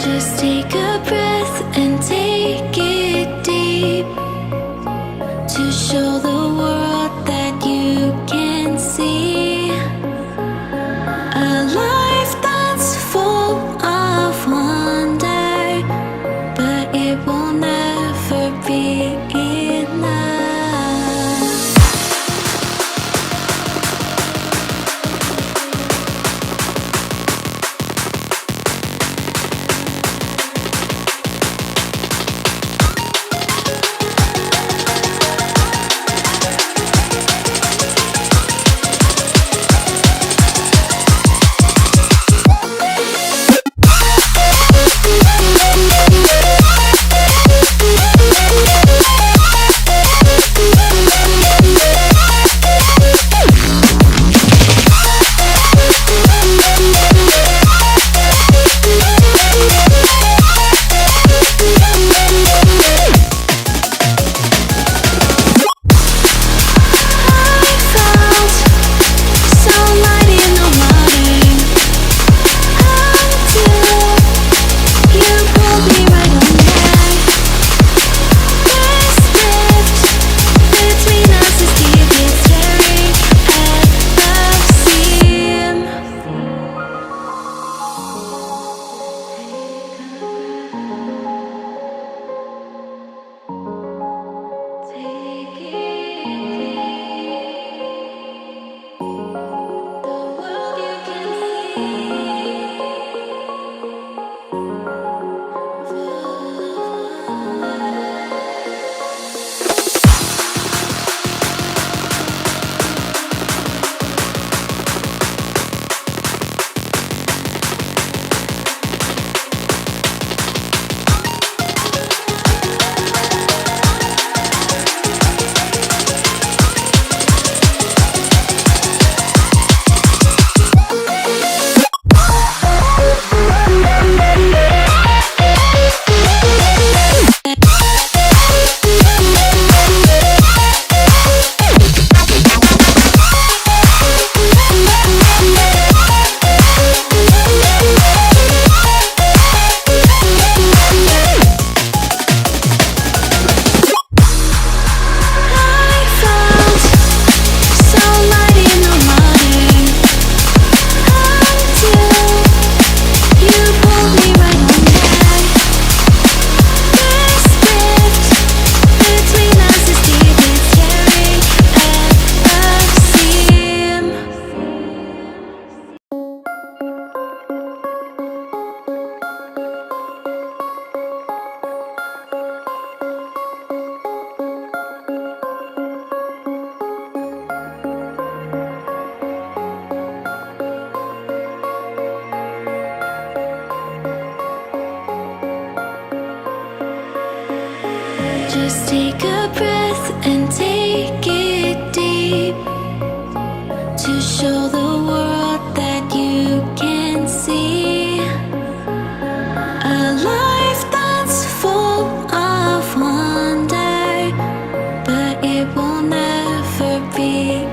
Just take a breath and take it deep to show the world that you can see a life that's full of wonder, but it will never be enough. Just take a breath and take it deep to show the world that you can see a life that's full of wonder, but it will never be